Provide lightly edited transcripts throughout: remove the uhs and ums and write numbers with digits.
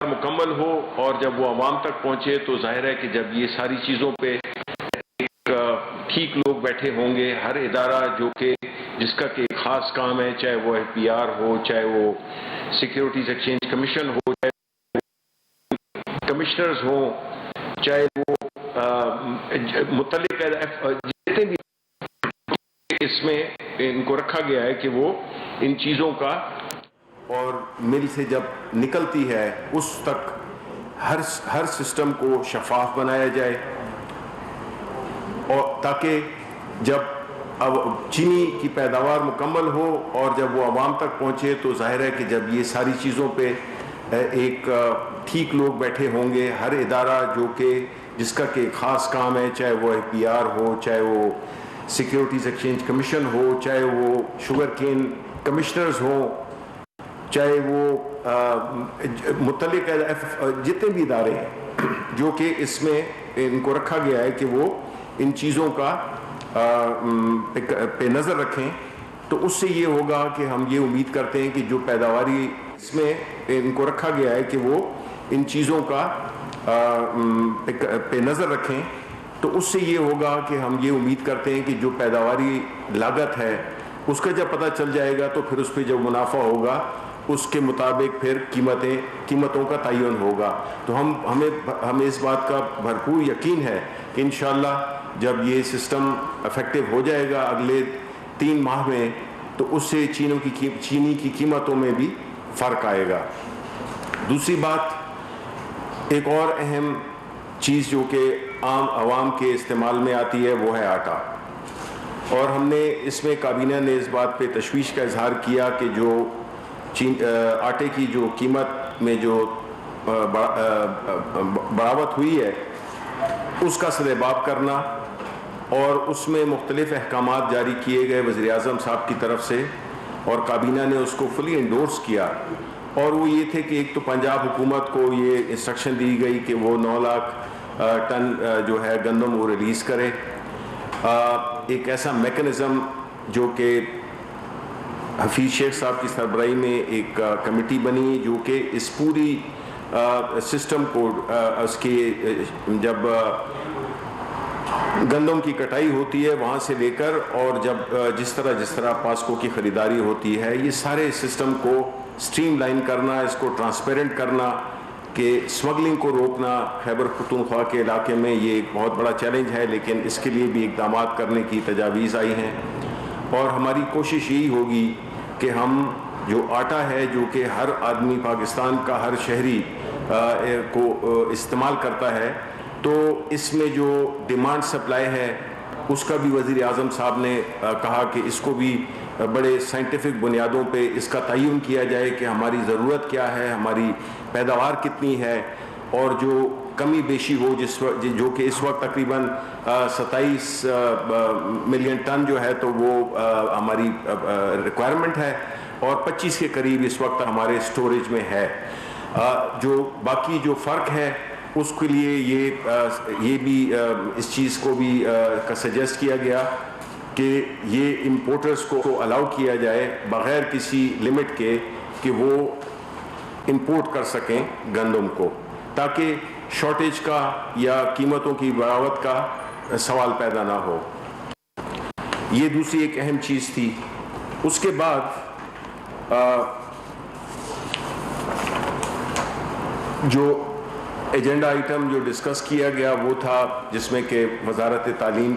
مکمل ہو اور جب وہ عوام تک پہنچے تو ظاہر ہے کہ جب یہ ساری چیزوں پہ ایک ٹھیک لوگ بیٹھے ہوں گے، ہر ادارہ جو کہ جس کا کہ خاص کام ہے، چاہے وہ FPR ہو، چاہے وہ سیکیورٹیز ایکسچینج کمیشن ہو، چاہے کمشنرز ہوں، چاہے وہ متعلق جتنے بھی اس میں ان کو رکھا گیا ہے کہ وہ ان چیزوں کا اور مل سے جب نکلتی ہے اس تک ہر سسٹم کو شفاف بنایا جائے، اور تاکہ جب اب چینی کی پیداوار مکمل ہو اور جب وہ عوام تک پہنچے تو ظاہر ہے کہ جب یہ ساری چیزوں پہ ایک ٹھیک لوگ بیٹھے ہوں گے، ہر ادارہ جو کہ جس کا کہ خاص کام ہے، چاہے وہ FPR ہو، چاہے وہ سیکیورٹیز ایکسچینج کمیشن ہو، چاہے وہ شوگر کین کمشنرز ہوں، چاہے وہ متعلق جتنے بھی ادارے ہیں جو کہ اس میں ان کو رکھا گیا ہے کہ وہ ان چیزوں کا پہ نظر رکھیں، تو اس سے یہ ہوگا کہ ہم یہ امید کرتے ہیں کہ جو پیداواری اس میں ان کو رکھا گیا ہے کہ وہ ان چیزوں کا پہ نظر رکھیں، تو اس سے یہ ہوگا کہ ہم یہ امید کرتے ہیں کہ جو پیداواری لاگت ہے اس کا جب پتہ چل جائے گا تو پھر اس پہ جو منافع ہوگا اس کے مطابق پھر قیمتوں کا تعین ہوگا۔ تو ہمیں اس بات کا بھرپور یقین ہے کہ انشاءاللہ جب یہ سسٹم افیکٹو ہو جائے گا اگلے 3 ماہ میں، تو اس سے چینی کی قیمتوں میں بھی فرق آئے گا۔ دوسری بات، ایک اور اہم چیز جو کہ عام عوام کے استعمال میں آتی ہے وہ ہے آٹا، اور ہم نے اس میں کابینہ نے اس بات پہ تشویش کا اظہار کیا کہ جو آٹے کی جو قیمت میں جو بڑھاوٹ ہوئی ہے اس کا سدباب کرنا، اور اس میں مختلف احکامات جاری کیے گئے وزیر اعظم صاحب کی طرف سے، اور کابینہ نے اس کو فلی انڈورس کیا، اور وہ یہ تھے کہ ایک تو پنجاب حکومت کو یہ انسٹرکشن دی گئی کہ وہ 9 لاکھ ٹن جو ہے گندم وہ ریلیز کرے، ایک ایسا میکنزم جو کہ حفیظ شیخ صاحب کی سربراہی میں ایک کمیٹی بنی جو کہ اس پوری سسٹم کو اس کے جب گندم کی کٹائی ہوتی ہے وہاں سے لے کر اور جب جس طرح پاسکو کی خریداری ہوتی ہے، یہ سارے سسٹم کو سٹریم لائن کرنا، اس کو ٹرانسپیرنٹ کرنا کہ سمگلنگ کو روکنا خیبر پختونخوا کے علاقے میں یہ ایک بہت بڑا چیلنج ہے، لیکن اس کے لیے بھی اقدامات کرنے کی تجاویز آئی ہیں، اور ہماری کوشش یہی ہوگی کہ ہم جو آٹا ہے جو کہ ہر آدمی پاکستان کا ہر شہری کو استعمال کرتا ہے، تو اس میں جو ڈیمانڈ سپلائی ہے اس کا بھی وزیر اعظم صاحب نے کہا کہ اس کو بھی بڑے سائنٹیفک بنیادوں پہ اس کا تعین کیا جائے کہ ہماری ضرورت کیا ہے، ہماری پیداوار کتنی ہے، اور جو کمی بیشی ہو جو کہ اس وقت تقریباً 27 ملین ٹن جو ہے تو وہ ہماری ریکوائرمنٹ ہے، اور 25 کے قریب اس وقت ہمارے سٹوریج میں ہے۔ جو باقی جو فرق ہے اس کے لیے یہ بھی اس چیز کو بھی سجیسٹ کیا گیا کہ یہ امپورٹرز کو الاؤ کیا جائے بغیر کسی لمٹ کے کہ وہ امپورٹ کر سکیں گندم کو، تاکہ شارٹیج کا یا قیمتوں کی بڑھاوٹ کا سوال پیدا نہ ہو۔ یہ دوسری ایک اہم چیز تھی۔ اس کے بعد جو ایجنڈا آئٹم جو ڈسکس کیا گیا وہ تھا جس میں کہ وزارت تعلیم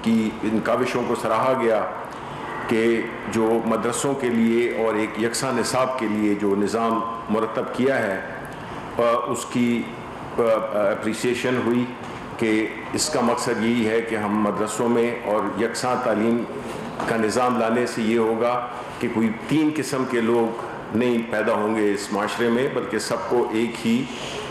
کی ان کاوشوں کو سراہا گیا کہ جو مدرسوں کے لیے اور ایک یکساں نصاب کے لیے جو نظام مرتب کیا ہے اس کی اپریسیشن ہوئی کہ اس کا مقصد یہی ہے کہ ہم مدرسوں میں اور یکساں تعلیم کا نظام لانے سے یہ ہوگا کہ کوئی 3 قسم کے لوگ نہیں پیدا ہوں گے اس معاشرے میں، بلکہ سب کو ایک ہی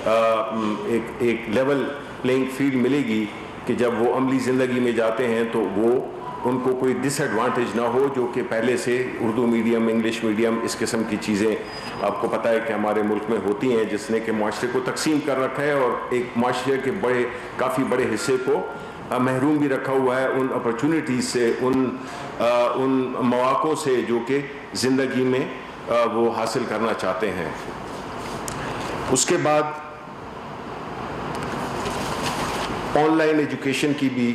ایک لیول پلینگ فیلڈ ملے گی کہ جب وہ عملی زندگی میں جاتے ہیں تو وہ ان کو کوئی ڈس ایڈوانٹیج نہ ہو، جو کہ پہلے سے اردو میڈیم، انگلش میڈیم، اس قسم کی چیزیں آپ کو پتہ ہے کہ ہمارے ملک میں ہوتی ہیں، جس نے کہ معاشرے کو تقسیم کر رکھا ہے اور ایک معاشرے کے کافی بڑے حصے کو محروم بھی رکھا ہوا ہے ان اپرچونٹیز سے، ان مواقع سے جو کہ زندگی میں وہ حاصل کرنا چاہتے ہیں۔ اس کے بعد آن لائن ایجوکیشن کی بھی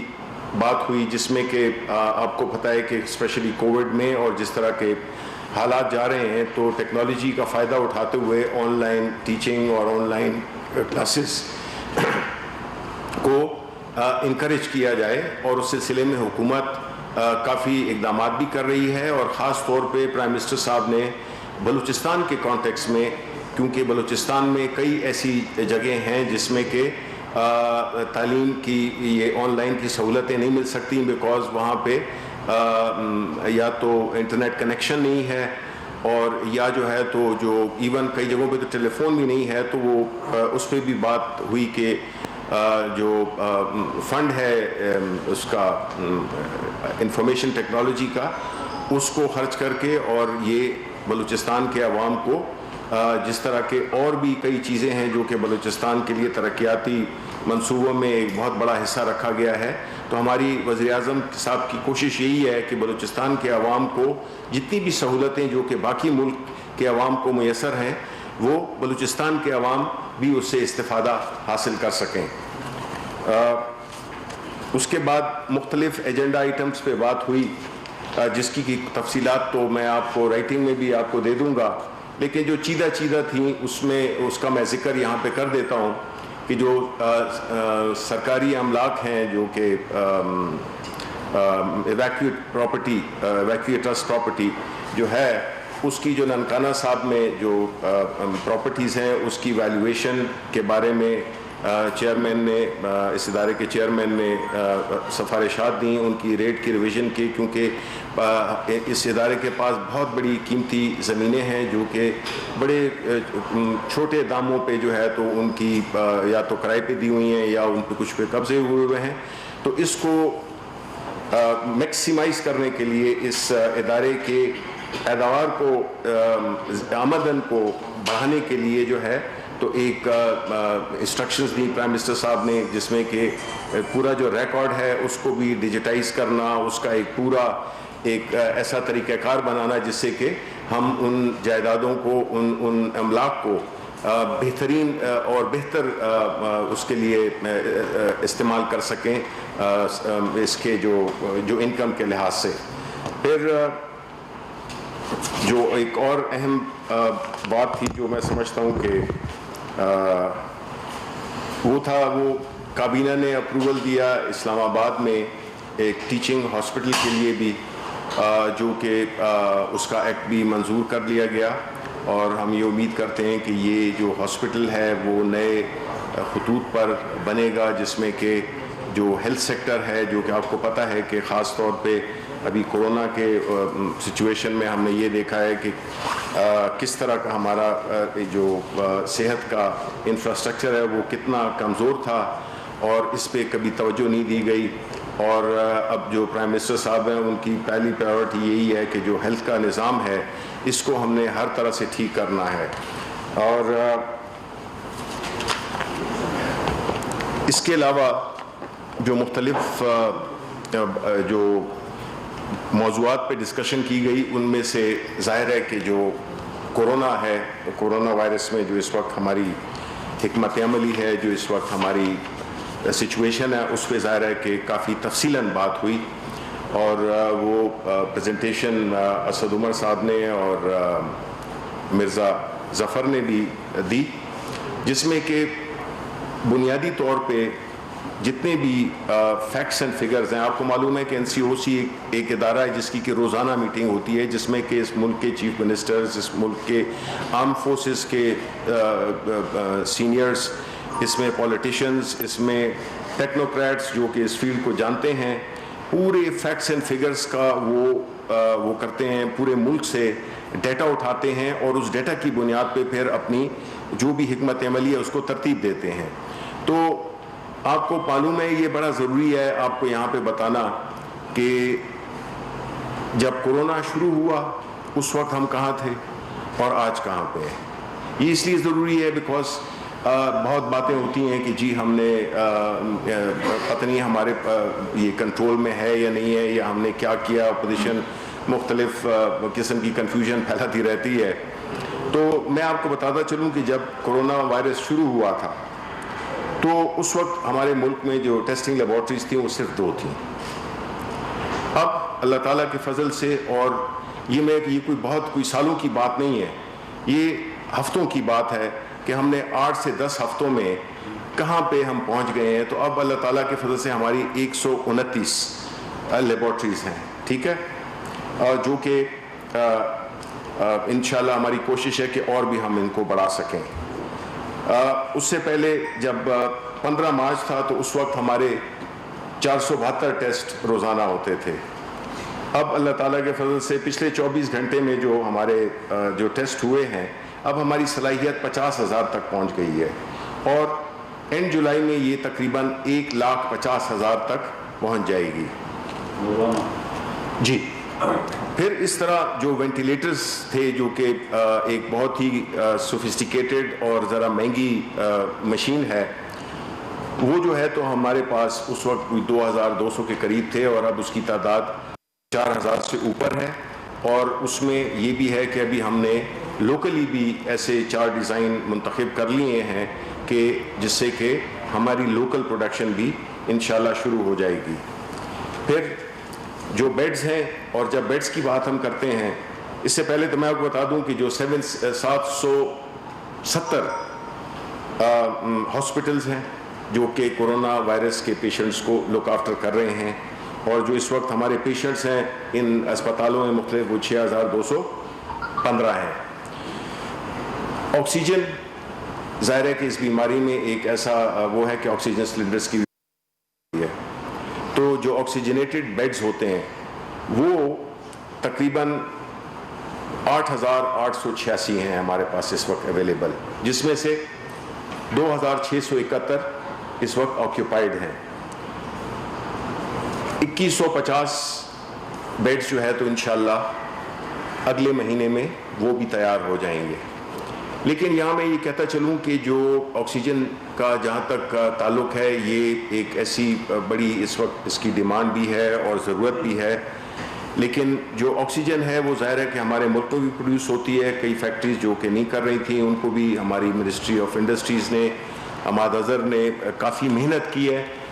بات ہوئی، جس میں کہ آپ کو پتہ ہے کہ اسپیشلی کووڈ میں اور جس طرح کے حالات جا رہے ہیں تو ٹیکنالوجی کا فائدہ اٹھاتے ہوئے آن لائن ٹیچنگ اور آن لائن کلاسز کو انکریج کیا جائے، اور اس سلسلے میں حکومت کافی اقدامات بھی کر رہی ہے، اور خاص طور پہ پرائم منسٹر صاحب نے بلوچستان کے کانٹیکس میں، کیونکہ بلوچستان میں کئی ایسی جگہیں ہیں جس میں کہ تعلیم کی یہ آن لائن کی سہولتیں نہیں مل سکتی، بیکاز وہاں پہ یا تو انٹرنیٹ کنیکشن نہیں ہے، اور یا جو ہے تو جو ایون کئی جگہوں پہ تو ٹیلی فون بھی نہیں ہے، تو وہ اس پہ بھی بات ہوئی کہ جو فنڈ ہے اس کا انفارمیشن ٹیکنالوجی کا، اس کو خرچ کر کے اور یہ بلوچستان کے عوام کو جس طرح کے اور بھی کئی چیزیں ہیں جو کہ بلوچستان کے لیے ترقیاتی منصوبوں میں ایک بہت بڑا حصہ رکھا گیا ہے، تو ہماری وزیر اعظم صاحب کی کوشش یہی ہے کہ بلوچستان کے عوام کو جتنی بھی سہولتیں جو کہ باقی ملک کے عوام کو میسر ہیں، وہ بلوچستان کے عوام بھی اس سے استفادہ حاصل کر سکیں۔ اس کے بعد مختلف ایجنڈا آئٹمز پہ بات ہوئی، جس کی تفصیلات تو میں آپ کو رائٹنگ میں بھی آپ کو دے دوں گا، لیکن جو چیدہ تھیں اس کا میں ذکر یہاں پہ کر دیتا ہوں کہ جو سرکاری املاک ہیں جو کہ ایویکویٹ ٹرسٹ پراپرٹی جو ہے، اس کی جو ننکانہ صاحب میں جو پراپرٹیز ہیں اس کی ویلیویشن کے بارے میں چیئرمین نے، اس ادارے کے چیئرمین نے سفارشات دیں ان کی ریٹ کی ریویژن کی، کیونکہ اس ادارے کے پاس بہت بڑی قیمتی زمینیں ہیں جو کہ بڑے چھوٹے داموں پہ جو ہے تو ان کی یا تو کرائے پہ دی ہوئی ہیں یا ان پہ کچھ پہ قبضے ہوئے ہیں، تو اس کو میکسیمائز کرنے کے لیے اس ادارے کے پیداوار کو، آمدن کو بڑھانے کے لیے جو ہے تو ایک انسٹرکشنز دی پرائم منسٹر صاحب نے، جس میں کہ پورا جو ریکارڈ ہے اس کو بھی ڈیجیٹائز کرنا، اس کا ایک پورا ایک ایسا طریقہ کار بنانا جس سے کہ ہم ان جائیدادوں کو، ان املاک کو بہترین اور بہتر اس کے لیے استعمال کر سکیں اس کے جو انکم کے لحاظ سے۔ پھر جو ایک اور اہم بات تھی جو میں سمجھتا ہوں کہ وہ کابینہ نے اپروول دیا اسلام آباد میں ایک ٹیچنگ ہاسپٹل کے لیے بھی، جو کہ اس کا ایکٹ بھی منظور کر لیا گیا، اور ہم یہ امید کرتے ہیں کہ یہ جو ہاسپٹل ہے وہ نئے خطوط پر بنے گا، جس میں کہ جو ہیلتھ سیکٹر ہے، جو کہ آپ کو پتہ ہے کہ خاص طور پہ ابھی کورونا کے سچویشن میں ہم نے یہ دیکھا ہے کہ کس طرح کا ہمارا جو صحت کا انفراسٹرکچر ہے وہ کتنا کمزور تھا، اور اس پہ کبھی توجہ نہیں دی گئی، اور اب جو پرائم منسٹر صاحب ہیں ان کی پہلی پرائیورٹی یہی ہے کہ جو ہیلتھ کا نظام ہے اس کو ہم نے ہر طرح سے ٹھیک کرنا ہے۔ اور اس کے علاوہ جو مختلف جو موضوعات پہ ڈسکشن کی گئی، ان میں سے ظاہر ہے کہ جو کورونا ہے، کورونا وائرس میں جو اس وقت ہماری حکمت عملی ہے، جو اس وقت ہماری سچویشن ہے، اس پہ ظاہر ہے کہ کافی تفصیلاً بات ہوئی، اور وہ پریزنٹیشن اسد عمر صاحب نے اور مرزا ظفر نے بھی دی، جس میں کہ بنیادی طور پہ جتنے بھی فیکٹس اینڈ فگرز ہیں، آپ کو معلوم ہے کہ NCOC ایک ادارہ ہے جس کی کہ روزانہ میٹنگ ہوتی ہے، جس میں کہ اس ملک کے چیف منسٹرز، اس ملک کے آرم فورسز کے سینئرز، اس میں پولیٹیشنز، اس میں ٹیکنوکریٹس جو کہ اس فیلڈ کو جانتے ہیں، پورے فیکٹس اینڈ فگرز کا وہ کرتے ہیں، پورے ملک سے ڈیٹا اٹھاتے ہیں، اور اس ڈیٹا کی بنیاد پہ پھر اپنی جو بھی حکمت عملی ہے اس کو ترتیب دیتے ہیں۔ تو آپ کو معلوم ہے یہ بڑا ضروری ہے آپ کو یہاں پہ بتانا کہ جب کورونا شروع ہوا اس وقت ہم کہاں تھے اور آج کہاں پہ ہیں۔ یہ اس لیے ضروری ہے بیکاز بہت باتیں ہوتی ہیں کہ جی ہم نے پتہ نہیں ہمارے یہ کنٹرول میں ہے یا نہیں ہے، یا ہم نے کیا کیا، اپوزیشن مختلف قسم کی کنفیوژن پھیلاتی رہتی ہے، تو میں آپ کو بتاتا چلوں کہ جب کرونا وائرس شروع ہوا تھا تو اس وقت ہمارے ملک میں جو ٹیسٹنگ لیبارٹریز تھیں وہ صرف 2 تھیں. اب اللہ تعالیٰ کے فضل سے، اور یہ کوئی سالوں کی بات نہیں ہے، یہ ہفتوں کی بات ہے کہ ہم نے 8 سے 10 ہفتوں میں کہاں پہ ہم پہنچ گئے ہیں. تو اب اللہ تعالیٰ کے فضل سے ہماری 129 لیبارٹریز ہیں، ٹھیک ہے، جو کہ انشاءاللہ ہماری کوشش ہے کہ اور بھی ہم ان کو بڑھا سکیں. اس سے پہلے جب 15 مارچ تھا تو اس وقت ہمارے 472 ٹیسٹ روزانہ ہوتے تھے. اب اللہ تعالیٰ کے فضل سے پچھلے 24 گھنٹے میں جو ہمارے جو ٹیسٹ ہوئے ہیں، اب ہماری صلاحیت 50,000 تک پہنچ گئی ہے، اور اینڈ جولائی میں یہ تقریباً 1,50,000 تک پہنچ جائے گی. جی. پھر اس طرح جو وینٹیلیٹرز تھے، جو کہ ایک بہت ہی سوفسٹیکیٹڈ اور ذرا مہنگی مشین ہے، وہ جو ہے تو ہمارے پاس اس وقت 2,200 کے قریب تھے، اور اب اس کی تعداد 4,000 سے اوپر ہے. اور اس میں یہ بھی ہے کہ ابھی ہم نے لوکلی بھی ایسے 4 ڈیزائن منتخب کر لیے ہیں کہ جس سے کہ ہماری لوکل پروڈکشن بھی انشاءاللہ شروع ہو جائے گی. پھر جو بیڈز ہیں، اور جب بیڈز کی بات ہم کرتے ہیں، اس سے پہلے تو میں آپ کو بتا دوں کہ جو 770 ہاسپٹلز ہیں جو کہ کرونا وائرس کے پیشنٹس کو لک آفٹر کر رہے ہیں، اور جو اس وقت ہمارے پیشنٹس ہیں ان اسپتالوں میں مختلف، وہ 6,215 ہیں. آکسیجن ظاہر ہے کہ اس بیماری میں ایک ایسا وہ ہے کہ آکسیجن سلنڈرز کی ہے، تو جو آکسیجنیٹڈ بیڈز ہوتے ہیں وہ تقریباً 8,886 ہیں ہمارے پاس اس وقت اویلیبل، جس میں سے 2,671 اس وقت آکیوپائڈ ہیں. 2,150 بیڈز جو ہے تو انشاءاللہ اگلے مہینے میں وہ بھی تیار ہو جائیں گے. لیکن یہاں میں یہ کہتا چلوں کہ جو آکسیجن کا جہاں تک تعلق ہے، یہ ایک ایسی بڑی اس وقت اس کی ڈیمانڈ بھی ہے اور ضرورت بھی ہے. لیکن جو آکسیجن ہے وہ ظاہر ہے کہ ہمارے ملک میں بھی پروڈیوس ہوتی ہے. کئی فیکٹریز جو کہ نہیں کر رہی تھیں، ان کو بھی ہماری منسٹری آف انڈسٹریز نے، حماد اظہر نے کافی محنت کی ہے